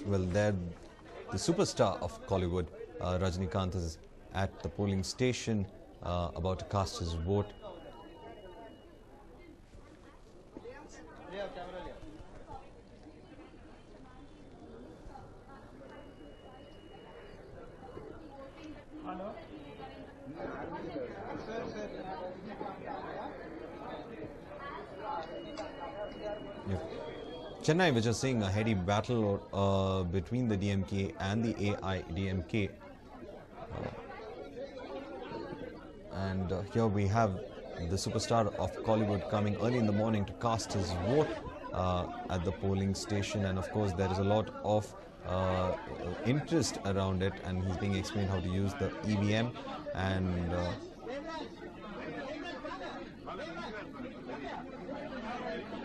Well, there, the superstar of Kollywood, Rajinikanth, is at the polling station about to cast his vote. Chennai, which is seeing a heady battle between the DMK and the AIDMK. And here we have the superstar of Kollywood coming early in the morning to cast his vote at the polling station. And of course, there is a lot of interest around it, and he's being explained how to use the EVM. And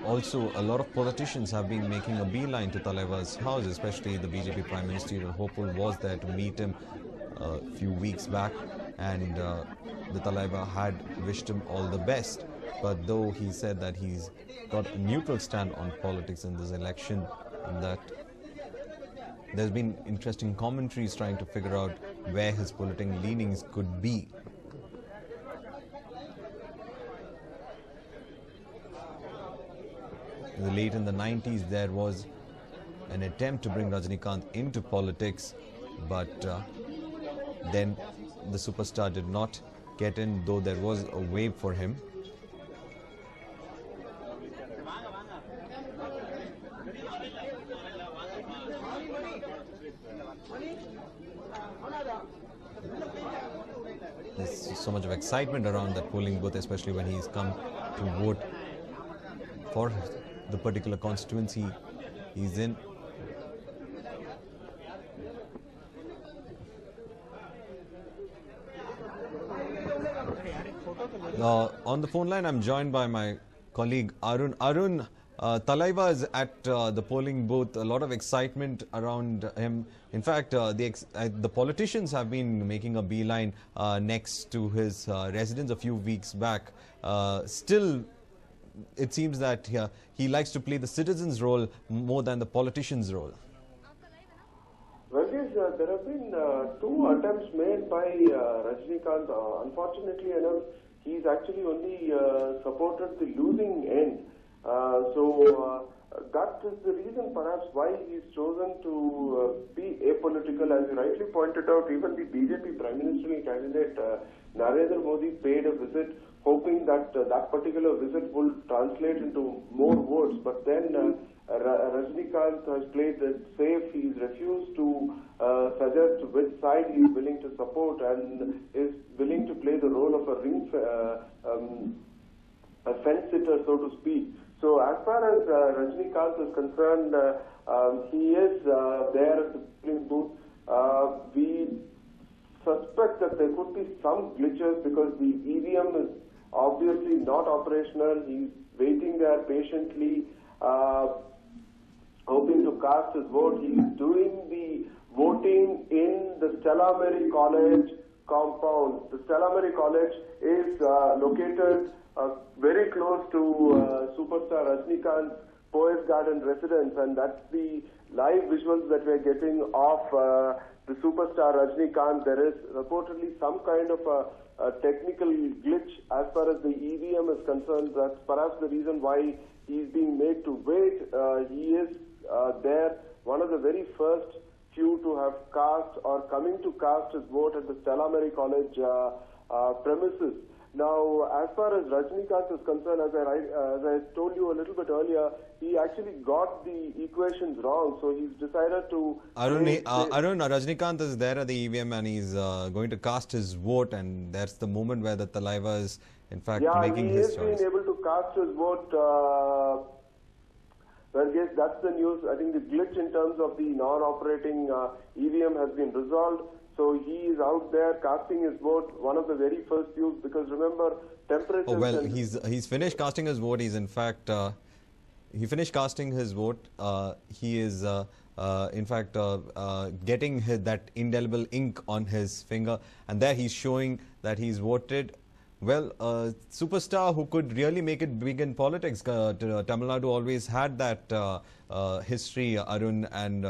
also, a lot of politicians have been making a beeline to Talaiva's house, especially the BJP Prime Ministerial hopeful was there to meet him a few weeks back, and the Talaiva had wished him all the best. But though he said that he's got a neutral stand on politics in this election, and that there's been interesting commentaries trying to figure out where his political leanings could be. Late in the 90s, there was an attempt to bring Rajinikanth into politics, but then the superstar did not get in, though there was a wave for him. There's so much of excitement around that polling booth, especially when he's come to vote for the particular constituency he's in. On the phone line, I'm joined by my colleague Arun. Arun, Talaiva is at the polling booth. A lot of excitement around him. In fact, the politicians have been making a beeline next to his residence a few weeks back. Still, it seems that he likes to play the citizen's role more than the politician's role. Well, yes, there have been two attempts made by Rajinikanth. Unfortunately enough, he's actually only supported the losing end. So that is the reason perhaps why he's chosen to be apolitical. As you rightly pointed out, even the BJP Prime Ministerial candidate Narendra Modi paid a visit, hoping that that particular visit will translate into more votes. But then Rajinikanth has played it safe. He's refused to suggest which side he is willing to support, and is willing to play the role of a fence sitter, so to speak. So as far as Rajinikanth is concerned, he is there at the polling booth. We suspect that there could be some glitches because the EVM is obviously not operational. He's waiting there patiently, hoping to cast his vote. He's doing the voting in the Stella Mary College compound. The Stella Mary College is located very close to superstar Rajinikanth's Poets Garden residence, and that's the live visuals that we're getting of the superstar Rajinikanth. There is reportedly some kind of a technical glitch as far as the EVM is concerned. That's perhaps the reason why he's being made to wait. He is there, one of the very first few to have cast or coming to cast his vote at the Stella Mary College premises. Now, as far as Rajinikanth is concerned, as I told you a little bit earlier, he actually got the equations wrong. So he's decided to... Arun, Rajinikanth is there at the EVM and he's going to cast his vote, and that's the moment where the Talaiva is, in fact, making his choice. Yeah, he is being able to cast his vote. Well, yes, that's the news. I think the glitch in terms of the non-operating EVM has been resolved. So he is out there casting his vote, one of the very first views, because remember, temperatures... Oh, well, he's finished casting his vote. He's in fact, he finished casting his vote. He is in fact, getting that indelible ink on his finger, and there he's showing that he's voted. Well, a superstar who could really make it big in politics. Tamil Nadu always had that history, Arun. And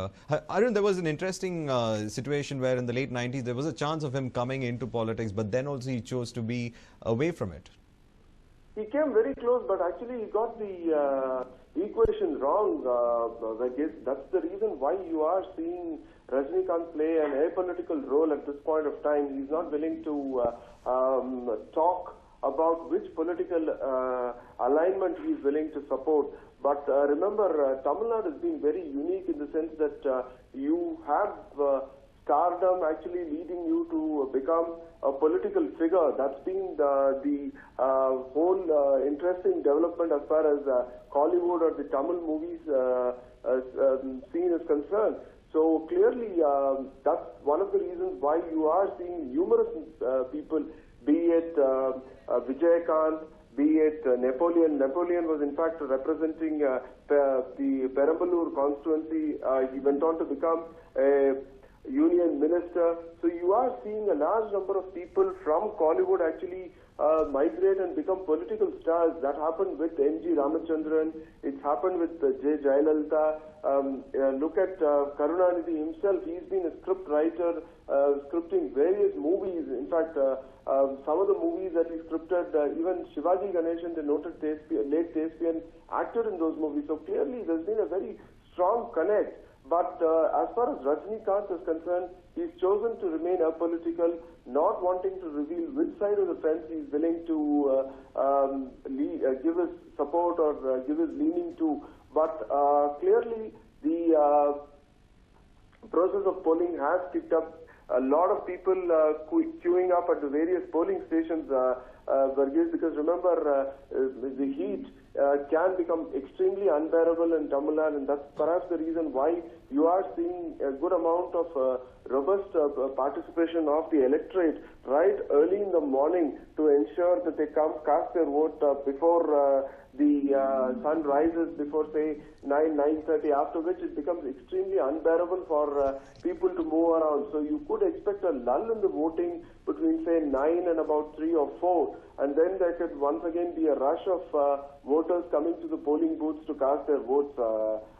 Arun, there was an interesting situation where in the late 90s there was a chance of him coming into politics, but then also he chose to be away from it. He came very close, but actually he got the equation wrong. That's the reason why you are seeing Rajinikanth play an apolitical role at this point of time. He's not willing to talk about which political alignment he's willing to support. But remember, Tamil Nadu has been very unique in the sense that you have stardom actually leading you to become a political figure. That's been the whole interesting development as far as Kollywood or the Tamil movies scene is concerned. So clearly, that's one of the reasons why you are seeing numerous people, be it Vijaykanth, be it Napoleon. Napoleon was in fact representing the Perambalur constituency. He went on to become a union minister. So you are seeing a large number of people from Kollywood actually migrate and become political stars. That happened with N.G. Ramachandran. It's happened with J. Jayalalitha. Look at Karunanidhi himself. He's been a script writer, scripting various movies. In fact, some of the movies that he scripted, even Shivaji Ganeshan, the noted late thespian, acted in those movies. So clearly there's been a very strong connect. But as far as Rajinikanth is concerned, he's chosen to remain apolitical, not wanting to reveal which side of the fence he's willing to give his support or give his leaning to. But clearly the process of polling has kicked up. A lot of people queuing up at the various polling stations, Varghese, because remember, the heat can become extremely unbearable in Tamil Nadu, and that's perhaps the reason why you are seeing a good amount of robust participation of the electorate right early in the morning to ensure that they come cast their vote before the sun rises, before say 9:30, after which it becomes extremely unbearable for people to move around. So you could expect a lull in the voting between say 9 and about 3 or 4, and then there could once again be a rush of voters coming to the polling booths to cast their votes,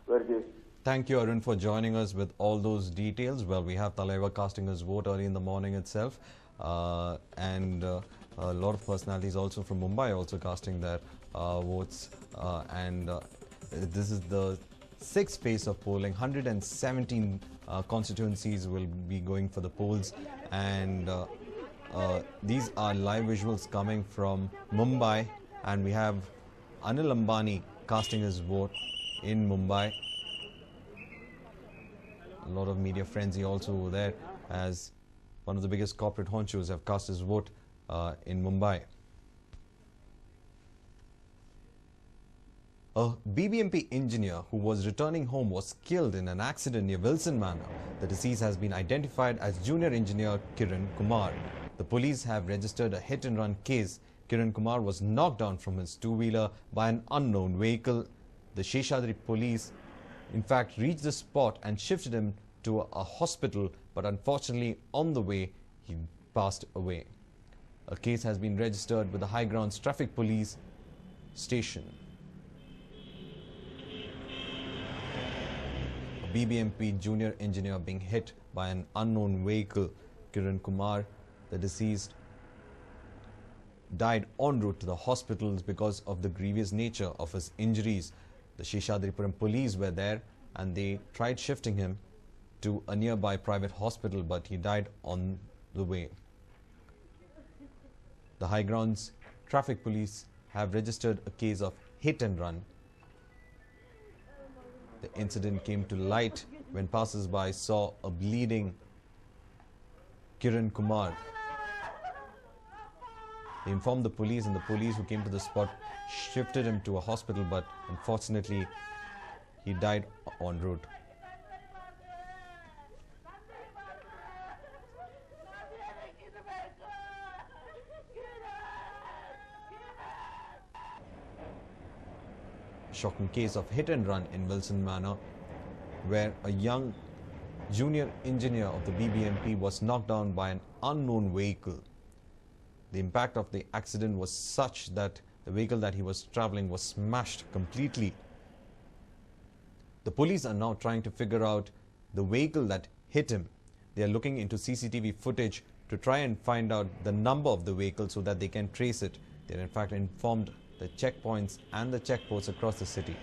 Varghese. Thank you, Arun, for joining us with all those details. Well, we have Talaiva casting his vote early in the morning itself, and a lot of personalities also from Mumbai also casting their votes, and this is the sixth phase of polling. 117 constituencies will be going for the polls, and these are live visuals coming from Mumbai, and we have Anil Ambani casting his vote in Mumbai. A lot of media frenzy also there, as one of the biggest corporate honchos have cast his vote in Mumbai. A BBMP engineer who was returning home was killed in an accident near Wilson Manor. The deceased has been identified as junior engineer Kiran Kumar. The police have registered a hit-and-run case. Kiran Kumar was knocked down from his two-wheeler by an unknown vehicle. The Sheshadri police in fact reached the spot and shifted him to a hospital, but unfortunately on the way he passed away. A case has been registered with the High Grounds Traffic Police Station. A BBMP junior engineer being hit by an unknown vehicle. Kiran Kumar, the deceased, died en route to the hospitals because of the grievous nature of his injuries. The Sheshadripuram police were there and they tried shifting him to a nearby private hospital, but he died on the way. The High Grounds Traffic Police have registered a case of hit and run. The incident came to light when passers-by saw a bleeding Kiran Kumar. They informed the police, and the police who came to the spot shifted him to a hospital, but unfortunately he died en route. Shocking case of hit and run in Wilson Manor. where a young junior engineer of the BBMP was knocked down by an unknown vehicle. The impact of the accident was such that the vehicle that he was traveling was smashed completely. The police are now trying to figure out the vehicle that hit him. They are looking into CCTV footage to try and find out the number of the vehicle so that they can trace it. They are in fact informed the checkpoints and the checkposts across the city.